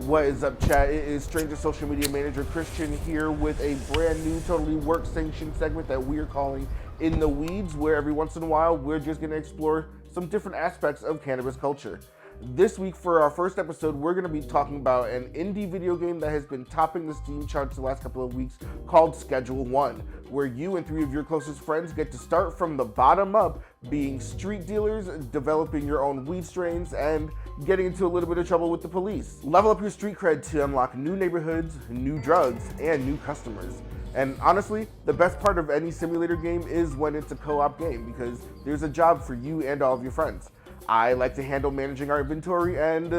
What is up, chat? It is Stranger Social Media Manager Christian here with a brand new, totally work-sanctioned segment that we are calling In the Weeds, where every once in a while we're just going to explore some different aspects of cannabis culture. This week, for our first episode, we're going to be talking about an indie video game that has been topping the Steam charts the last couple of weeks called Schedule 1, where you and 3 of your closest friends get to start from the bottom up, being street dealers, developing your own weed strains, and getting into a little bit of trouble with the police. Level up your street cred to unlock new neighborhoods, new drugs, and new customers. And honestly, the best part of any simulator game is when it's a co-op game, because there's a job for you and all of your friends. I like to handle managing our inventory and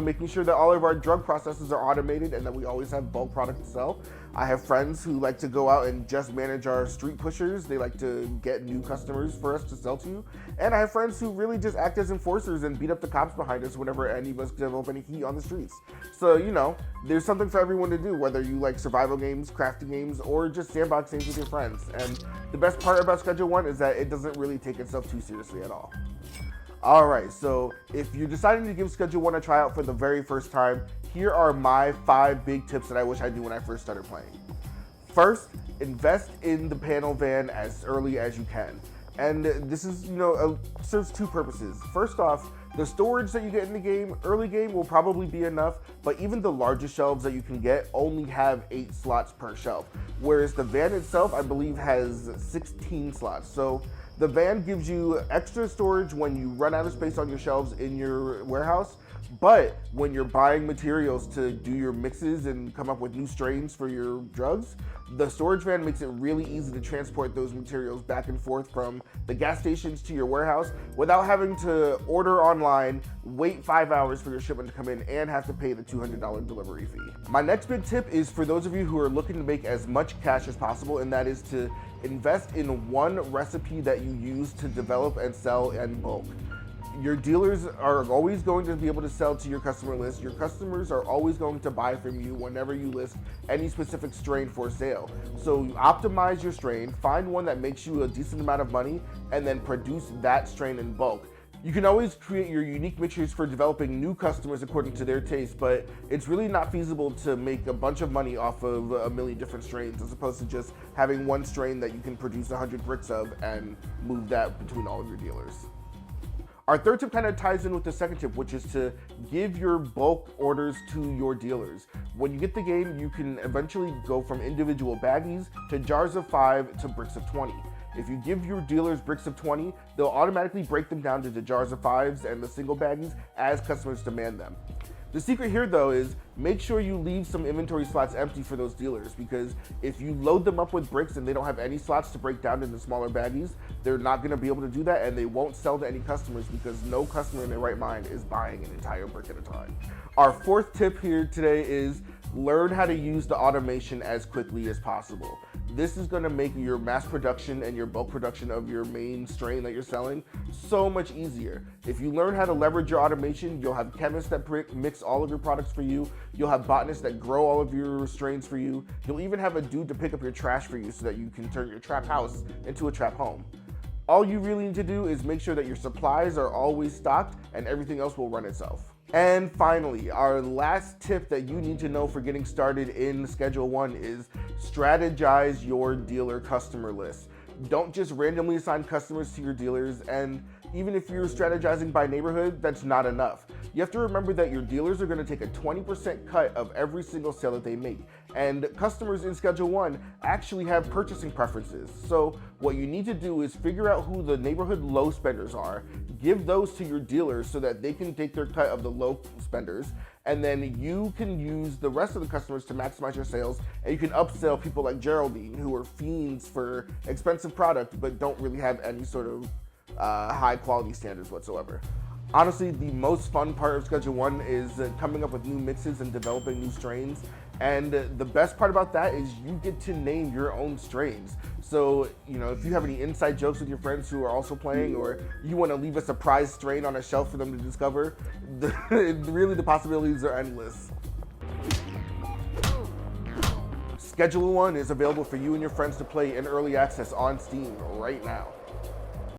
making sure that all of our drug processes are automated and that we always have bulk product to sell. I have friends who like to go out and just manage our street pushers. They like to get new customers for us to sell to. And I have friends who really just act as enforcers and beat up the cops behind us whenever any of us develop any heat on the streets. So, there's something for everyone to do, whether you like survival games, crafting games, or just sandbox games with your friends. And the best part about Schedule 1 is that it doesn't really take itself too seriously at all. Alright, so if you're deciding to give Schedule 1 a try out for the very first time, here are my 5 big tips that I wish I knew when I first started playing. First, invest in the panel van as early as you can. And this is, serves 2 purposes. First off, the storage that you get in the game, early game, will probably be enough, but even the largest shelves that you can get only have 8 slots per shelf, whereas the van itself, I believe, has 16 slots. So the van gives you extra storage when you run out of space on your shelves in your warehouse, but when you're buying materials to do your mixes and come up with new strains for your drugs, the storage van makes it really easy to transport those materials back and forth from the gas stations to your warehouse without having to order online, wait 5 hours for your shipment to come in, and have to pay the $200 delivery fee. My next big tip is for those of you who are looking to make as much cash as possible, and that is to invest in one recipe that you use to develop and sell in bulk. Your dealers are always going to be able to sell to your customer list. Your customers are always going to buy from you whenever you list any specific strain for sale. So you optimize your strain, find one that makes you a decent amount of money, and then produce that strain in bulk. You can always create your unique mixtures for developing new customers according to their taste, but it's really not feasible to make a bunch of money off of a million different strains as opposed to just having one strain that you can produce 100 bricks of and move that between all of your dealers. Our third tip kind of ties in with the second tip, which is to give your bulk orders to your dealers. When you get the game, you can eventually go from individual baggies to jars of 5 to bricks of 20. If you give your dealers bricks of 20, they'll automatically break them down into jars of 5s and the single baggies as customers demand them. The secret here, though, is make sure you leave some inventory slots empty for those dealers, because if you load them up with bricks and they don't have any slots to break down into smaller baggies, they're not going to be able to do that, and they won't sell to any customers because no customer in their right mind is buying an entire brick at a time. Our fourth tip here today is learn how to use the automation as quickly as possible. This is going to make your mass production and your bulk production of your main strain that you're selling so much easier. If you learn how to leverage your automation, you'll have chemists that mix all of your products for you. You'll have botanists that grow all of your strains for you. You'll even have a dude to pick up your trash for you so that you can turn your trap house into a trap home. All you really need to do is make sure that your supplies are always stocked and everything else will run itself. And finally, our last tip that you need to know for getting started in Schedule 1 is strategize your dealer customer list. Don't just randomly assign customers to your dealers, and even if you're strategizing by neighborhood, that's not enough. You have to remember that your dealers are going to take a 20% cut of every single sale that they make, and customers in Schedule 1 actually have purchasing preferences. So what you need to do is figure out who the neighborhood low spenders are, give those to your dealers so that they can take their cut of the low spenders, and then you can use the rest of the customers to maximize your sales, and you can upsell people like Geraldine, who are fiends for expensive product but don't really have any sort of high quality standards whatsoever. Honestly, the most fun part of Schedule 1 is coming up with new mixes and developing new strains. And the best part about that is you get to name your own strains. So, if you have any inside jokes with your friends who are also playing, or you want to leave a surprise strain on a shelf for them to discover, really the possibilities are endless. Schedule 1 is available for you and your friends to play in early access on Steam right now.